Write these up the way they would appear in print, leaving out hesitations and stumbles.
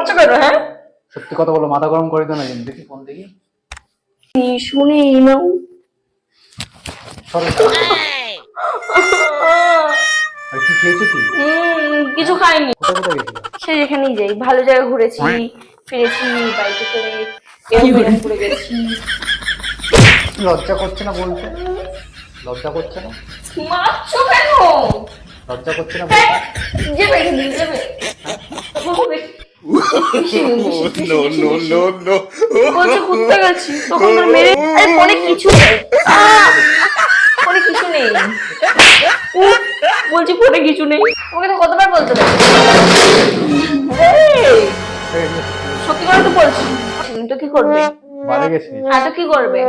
ঘুমাচ্ছ কেন? হ্যাঁ সত্যি কথা বলো, মাথা গরম করে দাও না। দেখি ফোন দেখি। শুনি নাও। আর কি খেয়েছো কি? কিছু খাইনি। কোথায় কোথায় গেছিলে? সে যেখানেই যাই, ভালো জায়গায় ঘুরেছি, ফিরেছি, বাইকে করে এরকম ঘুরে গেছি। লজ্জা করছে না বলতে? লজ্জা করছে না? মারছ কেন? লজ্জা করছে না বলতে? যাবে এখানে যাবে। No, no, no, no. বলছে ঘুরতে গেছি, তখন তোর মেরে আরে ফোনে কিছু নেই। ফোনে কিছু নেই। বলছি ফোনে কিছু নেই। তোমাকে তো কতবার বলতে হবে। সত্যি করে তো বলছি। তুমি তো কি করবে? বাইরে গেছি। হ্যাঁ তো কি করবে?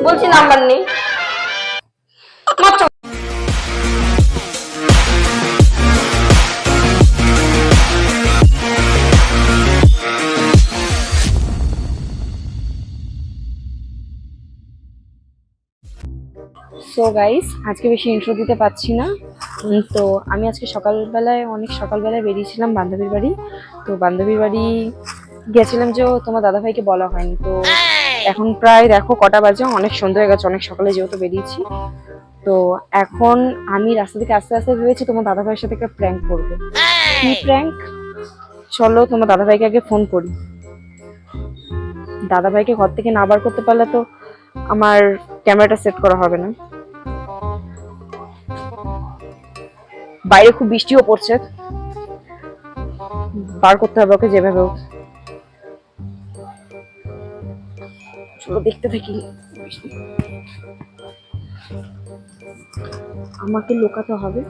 বলছি নাম্বার নেই। মারছো। সো গাইস, আজকে বেশি ইন্ট্রো দিতে পারছি না। তো আমি আজকে অনেক সকালবেলায় বেরিয়েছিলাম বান্ধবীর বাড়ি। তো বান্ধবীর বাড়ি গেছিলাম, যে তোমার দাদাভাইকে বলা হয়নি। তো এখন প্রায় দেখো কটা বাজে, অনেক সন্ধ্যা হয়ে গেছে, অনেক সকালে যেহেতু বেরিয়েছি। তো এখন আমি রাস্তা থেকে আস্তে আস্তে ভেবেছি তোমার দাদাভাইয়ের সাথে একটা প্র্যাঙ্ক করবো। কি প্র্যাঙ্ক? চলো তোমার দাদাভাইকে আগে ফোন করি। দাদাভাইকে ঘর থেকে না বার করতে পারলে তো আমার ক্যামেরাটা সেট করা হবে না। বাইরে খুব বৃষ্টিও পড়ছে, বার করতে হবে ওকে যেভাবে হোক। চলো দেখতে থাকি। আমাকে লুকাতে হবে।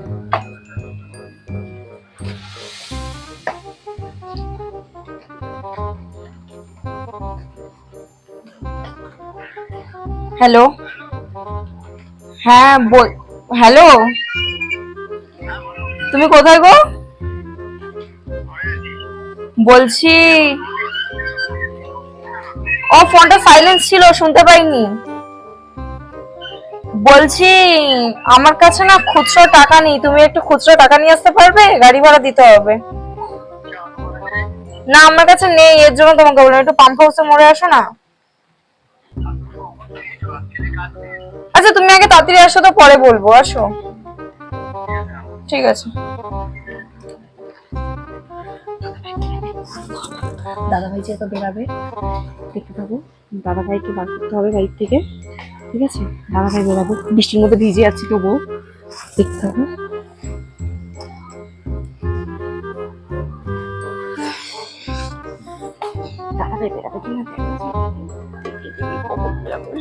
হ্যালো, হ্যাঁ বল। হ্যালো, তুমি কোথায় গো? বলছি ও ফোনটা সাইলেন্স ছিল, শুনতে পাইনি। বলছি আমার কাছে না খুচরো টাকা নেই, তুমি একটু খুচরো টাকা নিয়ে আসতে পারবে? গাড়ি ভাড়া দিতে হবে। না আমার কাছে নেই, এর জন্য তোমাকে বললাম একটু পাম্প হাউসে মোড়ে আসো না। আচ্ছা তুমি আগে তাড়াতাড়ি আসো, তো পরে বলবো, আসো। ঠিক আছে। দাদাভাই যে তো বেরাবে, দেখতে থাকো। দাদাভাইকে বার করতে হবে বাড়ির থেকে, ঠিক আছে? দাদাভাই বেরাবো, বৃষ্টির মধ্যে ভিজে যাচ্ছি তবুও, দেখতে থাকো। দাদাভাই বেরাবে কিনা বেরাবে।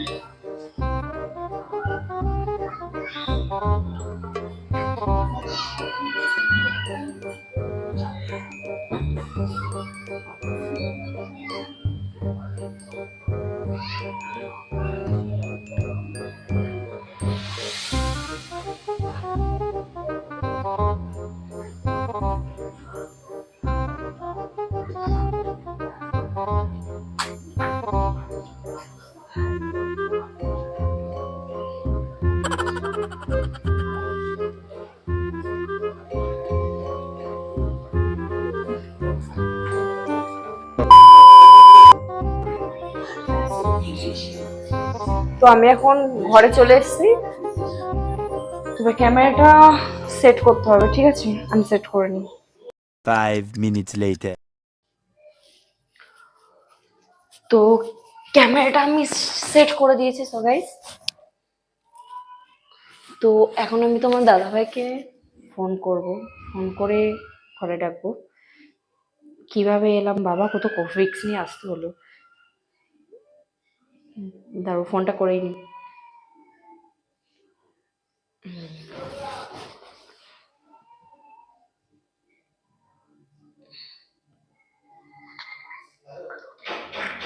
তো আমি এখন ঘরে চলে এসেছি। তবে ক্যামেরাটা সেট করতে হবে, ঠিক আছে? আমি সেট করে নিই। 5 minutes later. তো ক্যামেরাটা আমি সেট করে দিয়েছি। সো গাইস, তো এখন আমি তোমার দাদাভাইকে ফোন করব, ফোন করে ঘরে ডাকবো। কিভাবে এলাম বাবা, কত রিস্ক নিয়ে আসতে হলো। দাঁড়ো ফোনটা করেই নি।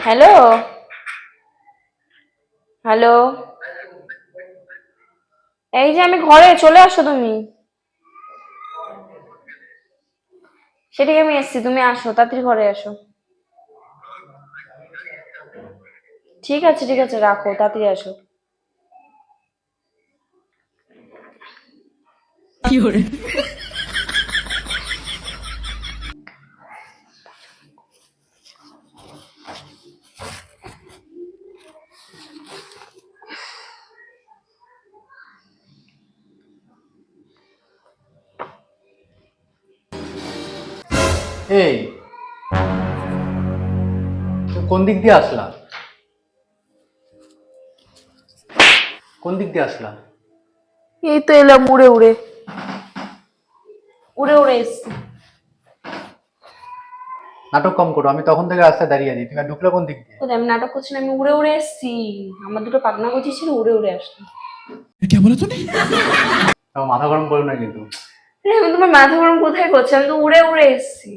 হ্যালো, হ্যালো, এই যে আমি ঘরে, চলে আসো তুমি। সেটাকে আমি এসছি, তুমি আসো তাড়াতাড়ি, ঘরে আসো। ঠিক আছে ঠিক আছে, রাখো, তাড়াতাড়ি আসো। এই তুমি কোন দিক দিয়ে আসলা? কোন দিক দিয়ে আসলা? এই তো এলাম উড়ে উড়ে উড়ে উড়ে এসছি। নাটক কম করো, আমি তখন থেকে রাস্তায় দাঁড়িয়ে আছি, তুমি আর ঢুকলে কোন দিক দিয়ে? কোথায় আমি নাটক করছি না, আমি উড়ে উড়ে এসছি। আমার দুটো পাখনা গজি ছিল, উড়ে উড়ে আসলাম। তাও মাথা গরম করো না কিন্তু। আমি তোমার মাথা গরম কোথায় করছি, আমি তো উড়ে উড়ে এসছি।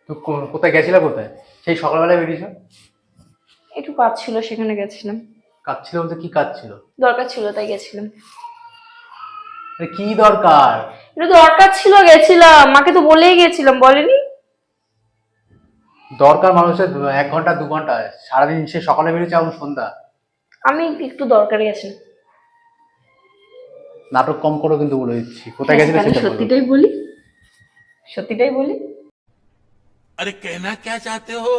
তো কোথায় গেছিলা? কোথায়? সেই সকালবেলায় বেরিয়েছো? একটু কাজ ছিল, সেখানে গেছিলাম। কাজ ছিল বলতে কি কাজ ছিল? দরকার ছিল তাই গেছিলাম। আরে কি দরকার? একটু দরকার ছিল, গেছিলাম। মাকে তো বলেই গেছিলাম, বলেনি? দরকার মানুষের 1 ঘন্টা 2 ঘন্টা, সারাদিন সে সকালে বেরিয়েছে এখন সন্ধ্যা। আমি একটু দরকারে গেছিলাম। নাটক কম করো কিন্তু বলে দিচ্ছি। কোথায় গেছিলে আমি সেটা বলো। সত্যিটাই বলি, সত্যিটাই বলি। अरे कहना क्या चाहते हो?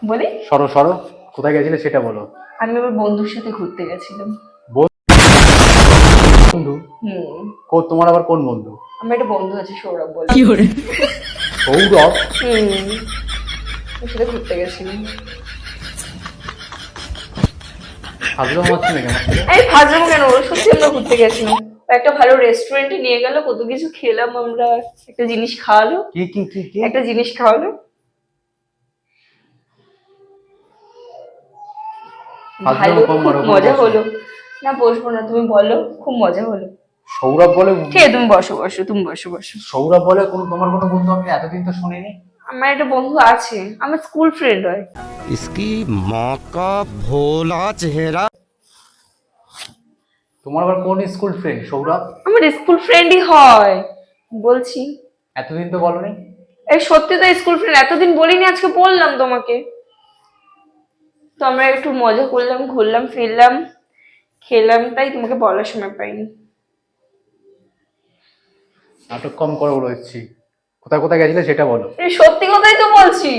বলি সরো সরো, কোথায় গেছিলে সেটা বলো। আমি আমার বন্ধুর সাথে ঘুরতে গেছিলাম। বন্ধু? হুম, তোমার আবার কোন বন্ধু? আমার একটা বন্ধু আছে সৌরভ বলে। সৌরভ? ওর সাথে ঘুরতে গেছিলাম। ফাজলামো মারছি নাকি আমার সাথে? এই ফাজলামো কেন, ওর সত্যি আমরা ঘুরতে গেছিলাম। ও একটা ভালো রেস্টুরেন্টে নিয়ে গেল, কত কিছু খেলাম আমরা, একটা জিনিস খাওয়ালো। কি কি কি কি? একটা জিনিস খাওয়ালো, ভালো, ফাজলামো কম খুব মারো, মজা বসো। হলো। না বসবো না, তুমি বলো, খুব মজা হলো। সৌরভ বলে? ঠিক আছে তুমি বসো বসো, তুমি বসো বসো। সৌরভ বলে তোমার কোনো বন্ধু আমি এতদিন তো শুনিনি। আমার একটা বন্ধু আছে, আমার স্কুল ফ্রেন্ড হয়। इसकी माँ का भोला चेहरा। তোমার আবার কোন স্কুল ফ্রেন্ড সৌরভ? আমার স্কুল ফ্রেন্ডই হয়, বলছি। এতদিন তো বলনি। এই সত্যি তো স্কুল ফ্রেন্ড, এতদিন বলিনি, আজকে বললাম তোমাকে। তো আমরা একটু মজা করলাম, ঘুরলাম ফিরলাম, খেলাম, তাই তোমাকে বলার সময় পাইনি। নাটক কম করো বলেছি। কোথায় কোথায় গেছিলে সেটা বলো। এই সত্যি কথাই তো বলছি।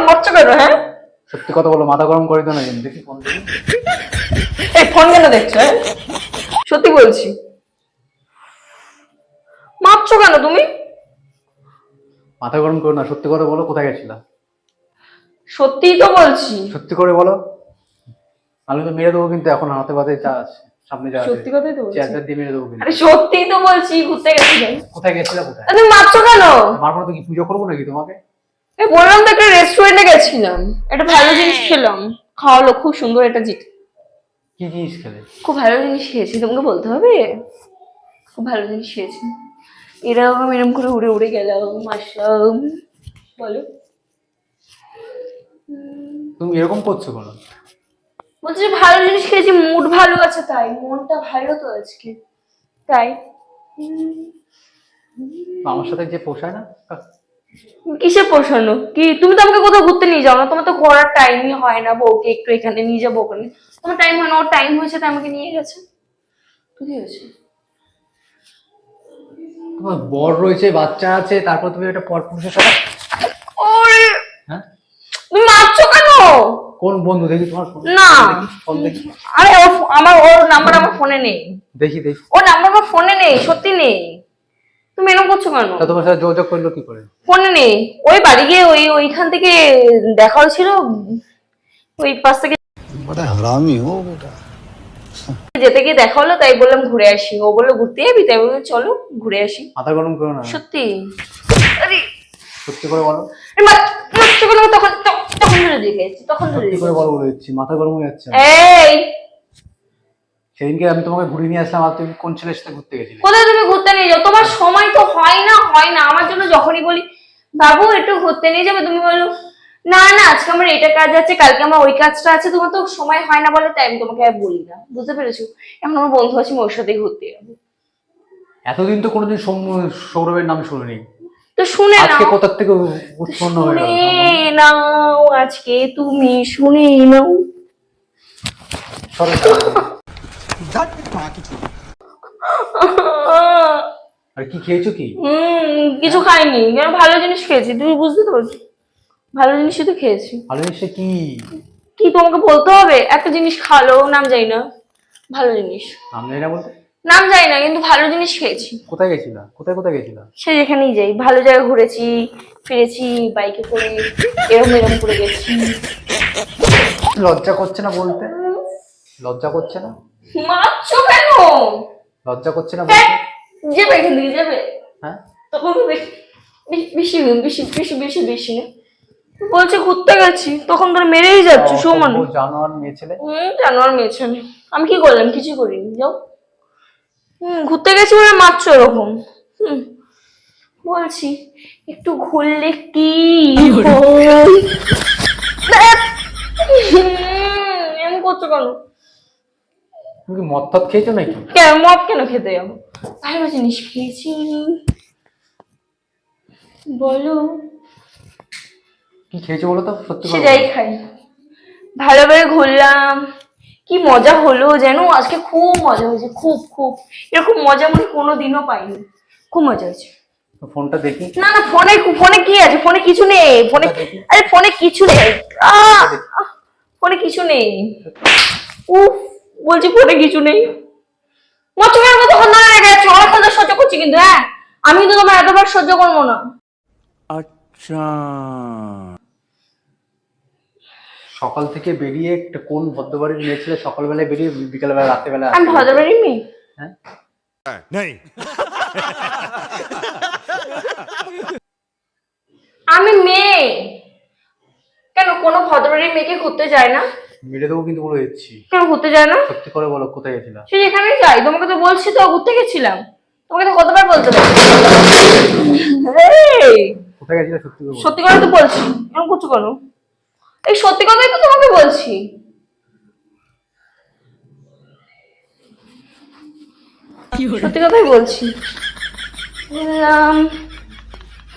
মরছো কেন? হ্যাঁ সত্যি কথা বলো, মাথা গরম করে দিও না কিন্তু। দেখি ফোন দেখি। এই ফোন কেন দেখছো? হ্যাঁ? সত্যি বলছি। মারছো কেন তুমি? মাথা গরম করো না, সত্যি করে বলো কোথায় গেছিলা। সত্যিই তো বলছি। সত্যি করে বলো, আমি তো মেরে দেবো কিন্তু। এখন হাতে পাতে যা আছে, সামনে যা আছে সত্যি কথাই তো বলছি। চেয়ারটা দিয়ে মেরে দেবো কিন্তু। আরে সত্যিই তো বলছি, ঘুরতে গেছিলাম। কোথায় গেছিলা? কোথায়? তুমি মারছো কেন? মারবো না তো কি, পুজো করবো নাকি তোমাকে? এই বললাম তো, একটা রেস্টুরেন্টে গেছিলাম, একটা ভালো জিনিস খেলাম, খাওয়ালো, খুব সুন্দর একটা জিনিস। কি জিনিস খেলে? খুব ভালো জিনিস খেয়েছি, তোমাকে বলতে হবে? খুব ভালো জিনিস খেয়েছি। এরকম এরকম করে উড়ে উড়ে গেলাম, আসলাম। বলো। তুমি এরকম করছো কেন? বলছি যে ভালো জিনিস খেয়েছি, মুড ভালো আছে, তাই মনটা ভালো তো আজকে, তাই। আমার সাথে যে পোষায় না। কিসে পোষানো কি? তুমি তো আমাকে কোথাও ঘুরতে নিয়ে যাও না, তোমার তো ঘোরার টাইমই হয় না। বউকে একটু এখানে নিয়ে যাবো, ওখানে তোমার টাইম হয় না, ওর টাইম হয়েছে তাই আমাকে নিয়ে গেছে। কি হয়েছে? তোমার বর রয়েছে, বাচ্চা আছে, তারপর তুমি একটা পরপুরুষের সাথে। ওরে, হ্যাঁ? তুমি মারছো কেন? কোন বন্ধু? দেখি তোমার ফোন। না। দেখি ফোন দেখি। আরে ওর নাম্বার আমার ফোনে নেই। দেখি দেখি। ওর নাম্বার আমার ফোনে নেই, সত্যি নেই। তুমি এরকম করছো কেন? তা তোমার সাথে যোগাযোগ করলো কি করে? ফোনে নেই। ওই বাড়ি গিয়ে ওইখান থেকে দেখা হয়েছিল, ওই পাশ থেকে बड़ा हरामी हो बेटा। যেতে গিয়ে দেখা হলো, তাই বললাম ঘুরে আসি। ও বললো ঘুরতে যাবি, তাই বললাম চলো ঘুরে আসি। মাথা গরম করো না। সত্যি। আরে সত্যি করে বলো। মারছো কেন? তখন তখন ধরে দেখেছি, তখন ধরে সত্যি করে বলো বলে দিচ্ছি, মাথা গরম হয়ে যাচ্ছে। এই সেদিনকে আমি তোমাকে ঘুরিয়ে নিয়ে আসলাম, আর তুমি কোন ছেলের সাথে ঘুরতে গেছিলে? কোথায় তুমি ঘুরতে নিয়ে যাও? তোমার সময় তো হয় না, হয় না। আমার জন্য যখনই বলি বাবু একটু ঘুরতে নিয়ে যাবে, তুমি বলো না না আজকে আমার এটা কাজ আছে, কালকে আমার ওই কাজটা আছে। তোমার তো সময় হয় না বলে তাই আমি তোমাকে আর বলি না, বুঝতে পেরেছো? এখন আমার বন্ধু আছে, আমি ওর সাথেই ঘুরতে যাবো। এতদিন তো কোনোদিন সৌরভের নাম শুনিনি। তো শুনে আজকে নাও, কোথা থেকে উৎপন্ন হয়ে গেল? শুনে নাও, আজকে তুমি শুনে নাও। সরো। আর কি খেয়েছো কি? কিছু খাইনি, কেন ভালো জিনিস খেয়েছি, তুমি বুঝতে তো পারছো, ভালো জিনিসই তো খেয়েছি। ভালো জিনিসটা কি? কি তোমাকে বলতে হবে? একটা জিনিস খালো, নাম জানি না, ভালো জিনিস নাম জানি না বলতে? নাম জানি না, কিন্তু ভালো জিনিস খেয়েছি। কোথায় গেছিলা? কোথায় কোথায় গেছিলা? সে যেখানেই যাই, ভালো জায়গায় ঘুরেছি ফিরেছি, বাইকে করে এরম এরম করে গেছি। লজ্জা করছে না বলতে? লজ্জা করছে না? মারছো কেন? লজ্জা করছে না বলতে? যাবে এখান থেকে যাবে। হ্যাঁ, তখন তো বেশি বেশি বেশি বেশি বেশি না বলছে ঘুরতে গেছি, তখন তোর মেরেই যাচ্ছ সমান। জানোয়ার মেয়ে ছেলে। জানোয়ার মেয়েছে আমি কি করলাম? কিছু করিনি, যাও। ঘুরতে গেছি বলে মারছো এরকম। বলছি একটু ঘুরলে কি হয়? ধ্যাৎ। এমন করছো কেন? তুমি কি মদ টদ খেয়েছো নাকি? কেন মদ কেন খেতে যাবো? ভালো জিনিস খেয়েছি, বলো। কি খেয়েছো বলো তো, সত্যি করে সেটাই বলো। খাই, ভালোভাবে ঘুরলাম, কি মজা হলো যেন আজকে, খুব মজা হয়েছে, খুব খুব। এরকম মজা আমি কোনোদিনও পাইনি, খুব মজা হয়েছে। ফোনটা দেখি। না না, ফোনে ফোনে কি আছে? ফোনে কিছু নেই, ফোনে আরে ফোনে কিছু নেই। আহ ফোনে কিছু নেই। উফ, বলছি ফোনে কিছু নেই। মচকের মতো হন্যা হয়ে গেছে, অনেকক্ষণ ধরে সহ্য করছি কিন্তু, হ্যাঁ আমি তো তোমার এতবার সহ্য করবো না। अच्छा। সকাল থেকে বেরিয়ে একটা কোন ভদ্রবাড়ির মেয়ে ছেলে সকালবেলায় বেরিয়ে বিকালবেলা রাত্রেবেলা আমি আসছে? ভদ্রবাড়ির মেয়ে? হ্যাঁ, नहीं। আমি মেয়ে কেন? কোনো ভদ্রবাড়ির মেয়েকে ঘুরতে যায় না? মেরে দেবো কিন্তু বলে দিচ্ছি। কেন ঘুরতে যায় না? সত্যি করে বলো, কোথায় গেছিলা? সে যেখানে যাই, তোমাকে তো বলছি তো ঘুরতে গেছিলাম, তোমাকে তো কতবার বলতে পারি। কোথায় গেছিলা সত্যি করে বলো। সত্যি কথা তো বলছি, এরকম করছো কেন? এই সত্যি কথাই তো তোমাকে বলছি। সত্যি কথাই বলছি। এলাম,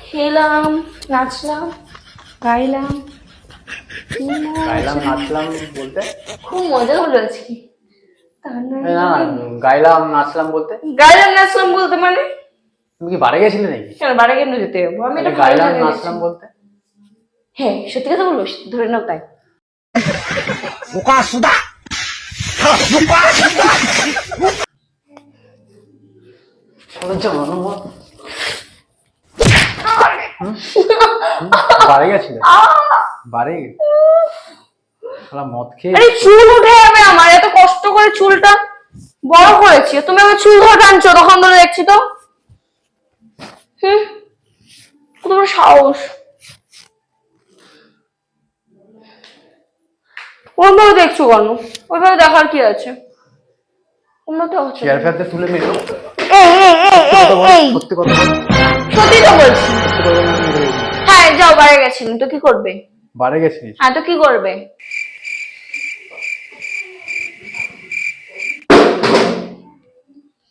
খেলাম, নাচলাম, গাইলাম, গাইলাম নাচলাম বলতে? খুব মজা হলো আজকে। না, গাইলাম নাচলাম বলতে? গাইলাম নাচলাম বলতে মানে? তুমি কি বাড়ি গেছিলে নাকি? কেন বাড়ি কেন যেতে যাবো? আমি এটা ভালো গাইলাম জায়গায় গেছি। নাচলাম বলতে? হ্যাঁ সত্যি কথা বলবো, ধরে নাও তাই। বাড়ি গেছিলে? বাড়ি মদ খেয়ে? আরে চুল উঠে যাবে আমার, এত কষ্ট করে চুলটা বড় করেছি, তুমি আমার চুল ধরে টানছো তখন ধরে দেখছি তো। কত বড় সাহস! ওইভাবে দেখছো কেন? ওইভাবে দেখার কি আছে? উন্নত হচ্ছে। চেয়ার ফেয়ারতে তুলে মেরো। এই এই এই এই এই সত্যি কথা বলো। সত্যি তো বলছি। সত্যি করে বলো, আমি মেরে দেবো। হ্যাঁ যাও, বাইরে গেছিলাম তো কি করবে? বাড়ি গেছিলিস? হ্যাঁ তো কি করবে?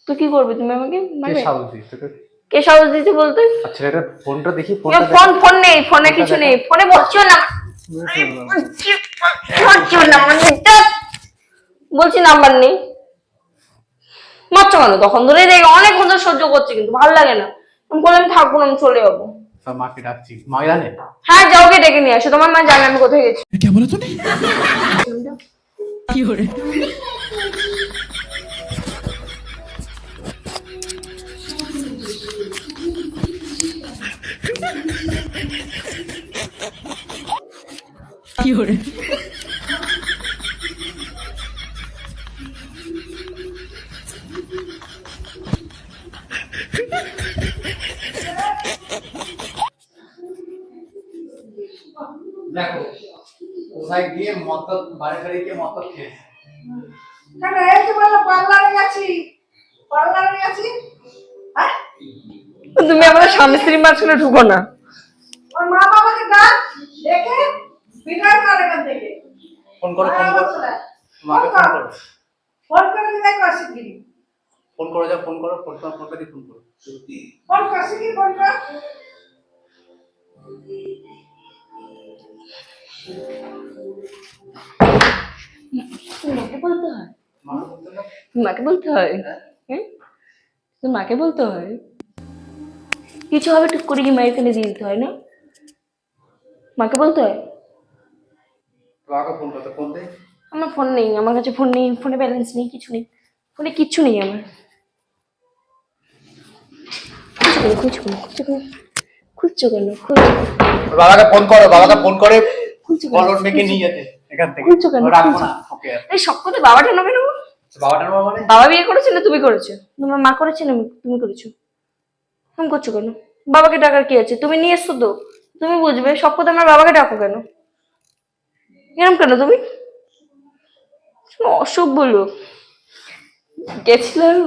তো কি করবে তুমি আমাকে কে মারবে? সাহস দিস তোকে? কে সাহস দিতে বলতে? আচ্ছা, এটা ফোনটা দেখি। ফোন ফোন নেই, ফোনে কিছু নেই, ফোনে বলছিও না, বলছিও না মানে বলছি নাম্বার নেই। মারছো কেন? তখন ধরে দেখে অনেক ধরে সহ্য করছি কিন্তু ভালো লাগে না, আমি বললাম থাকবো না, আমি চলে যাবো। তোর মাকে ডাকছি, মা জানে? হ্যাঁ যাও, কে ডেকে নিয়ে আসো, তোমার মা জানে আমি কোথায় গেছি। क्या बोला तूने? দেখো কোথায় গিয়ে মদ বাড়ি বাড়ি গিয়ে মদ খেয়েছে। কেন এই যে বললো পার্লারে গেছি, পার্লারে গেছি, হ্যাঁ? তুমি আমাদের স্বামী স্ত্রীর মাঝখানে ঢুকো না। ওর মা বাবাকে ডাক, ডেকে বিদায় কর এখান থেকে। ফোন করো, ফোন করো, মাকে ফোন করো, ফোন করে বিদায় কর শিগগিরি। ফোন করে যাও, ফোন করো, ফোন করো, ফোনটা দিয়ে ফোন করো। ফোন কর শিগগিরি, ফোন কর। মাকে বলতে হয়? হ্যাঁ, তো মাকে বলতে হয় কিছু হবে টুক করে কি মায়ের কানে দিয়ে দিতে হয় না? মাকে বলতে হয়? তোমাকে ফোন করতে ফোন দে। আমার ফোন নেই, আমার কাছে ফোন নেই, ফোনে ব্যালেন্স নেই, কিছু নেই, ফোনে কিচ্ছু নেই আমার। খুঁজছো কেন, খুঁজছো কেন, বাবাকে ফোন করো, বাবাকে ফোন করে খুঁজছো বল ওর মেয়েকে নিয়ে যেতে এখান থেকে। খুঁজছো কেন, ও রাখবো না ওকে। এই সব কথা বাবাটা নেবে না? বাবাটার বাবা মানে বাবা বিয়ে করেছে না তুমি করেছো? তোমার মা করেছে না তুমি করেছো? ফোন করছো কেন? বাবাকে ডাকার কি আছে? তুমি নিয়ে এসছো তো, তুমি বুঝবে। সব কথা আমার বাবাকে ডাকো কেন? এরকম কেন তুমি? অসভ্য লোক। গেছিলাম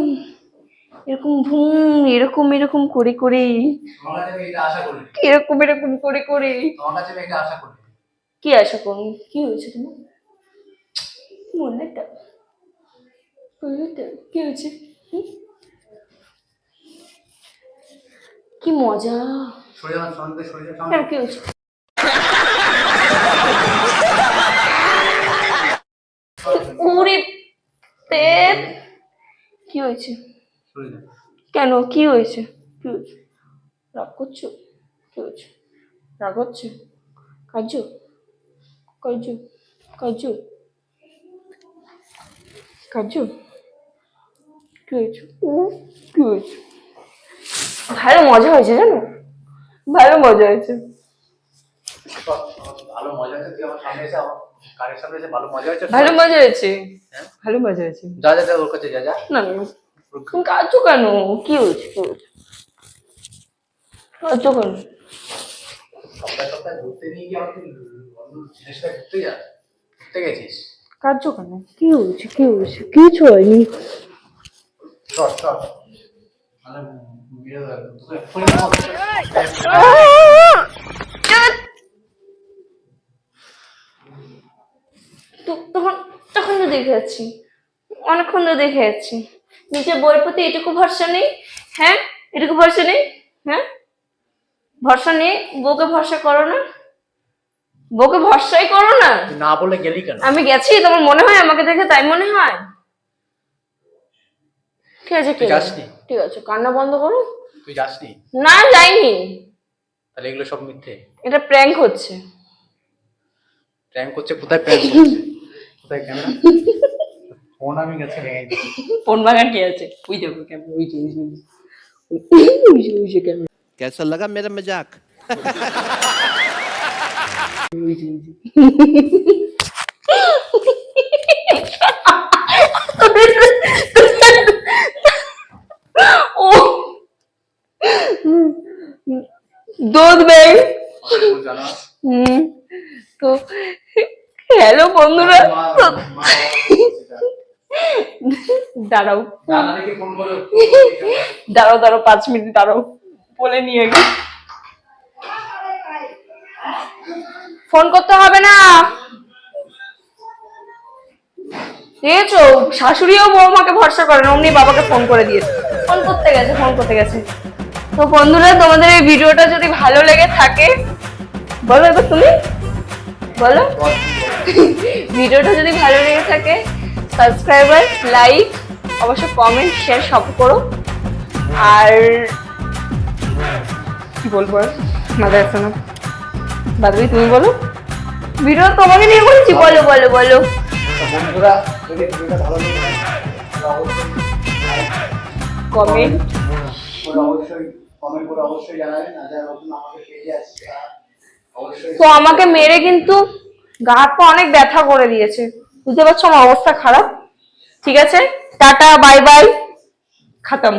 এরকম ভুম, এরকম এরকম করে করে, তোমার কাছে আমি এটা আশা করি। এরকম এরকম করে করে। তোমার কাছে আমি এটা আশা করি। কি আশা করুন? কি হয়েছে তোমার? মনেটা কি হয়েছে? হুম? কি মজা। সরে যান, সরে সরে যান। কেন কি হয়েছে? ওরে পেট, কি হয়েছে? সরে যান। কেন কি হয়েছে? কি হয়েছে? রাগ করছো? কি হয়েছে? রাগ হচ্ছে? কাজু কাজু কাজু কাজু, কি হয়েছে? কি হয়েছে? ভালো মজা হয়েছে জানো, ভালো মজা হয়েছে। ভালো মজা হচ্ছে, তুই আমার সামনে এসে আমার কারের সামনে এসে ভালো মজা হচ্ছে। ভালো মজা হয়েছে, ভালো মজা হয়েছে। যা যা যা ওর কাছে যা যা। না না, তুমি কাজু কেন? কি হয়েছে? কি হয়েছে? কাজু কেন? সপ্তাহে সপ্তাহে ঘুরতে নিয়ে গিয়ে আমাকে অন্য জিনিসটা ঘুরতে যা, ঘুরতে গেছিস। কাজু কেন? কি হয়েছে? কি হয়েছে? কিছু হয়নি। চল চল, মানে বিয়ে হয়ে গেল। তুই এক্ষুনি তখন তখন তো দেখে যাচ্ছি, অনেকক্ষণ তো দেখে যাচ্ছি। নিজের বইয়ের প্রতি এটুকু ভরসা নেই? হ্যাঁ, এটুকু ভরসা নেই? হ্যাঁ, ভরসা নেই? বউকে ভরসা করো না? বউকে ভরসাই করো না? তুই না বলে গেলি কেন? আমি গেছি, তোমার মনে হয় আমাকে দেখে তাই মনে হয়? ঠিক আছে, তুই যাসনি? ঠিক আছে, কান্না বন্ধ করো। তুই যাসনি? না যাইনি। তাহলে এগুলো সব মিথ্যে। এটা প্র্যাঙ্ক হচ্ছে। প্র্যাঙ্ক করছে? কোথায় প্র্যাঙ্ক করছে? কোথায় ক্যামেরা? ফোন আমি গেছে ভেঙে দিচ্ছি। ফোন ভাঙার কি আছে? ওই দেখো ক্যামেরা, ওই যে ওই যে ক্যামেরা, कैसा लगा मेरा मजाक? ওই যে ও দুধ নেই। জানা তো হ্যালো বন্ধুরা, দাঁড়াও জানা দেখে ফোন করো। দাঁড়াও 5 মিনিট দাঁড়াও, বলে নিয়ে গে। ফোন করতে হবে না, দেখেছো? শাশুড়িও বৌমাকে ভরসা করে না, অমনি বাবাকে ফোন করে দিয়েছে। ফোন করতে গেছে। তো বন্ধুরা, তোমাদের এই ভিডিওটা যদি ভালো লেগে থাকে, বলো এবার তুমি বলো। ভিডিওটা যদি ভালো লেগে থাকে, সাবস্ক্রাইবার, লাইক, অবশ্য কমেন্ট, শেয়ার সব করো। আর কি বলবো আর, মাথায় আসছে না। বাদবি তুমি বলো, ভিডিও তোমাকে নিয়ে বলছি, বলো বলো বলো। তো বন্ধুরা, যদি ভিডিওটা ভালো লাগে কমেন্ট অবশ্যই কমেন্ট করে অবশ্যই জানাবেন। আর যারা নতুন আমাদের পেজে আসছে অবশ্যই। তো আমাকে মেরে কিন্তু গা হাত পা অনেক ব্যথা করে দিয়েছে, বুঝতে পারছো? আমার অবস্থা খারাপ। ঠিক আছে, টাটা, বাই বাই, খতম।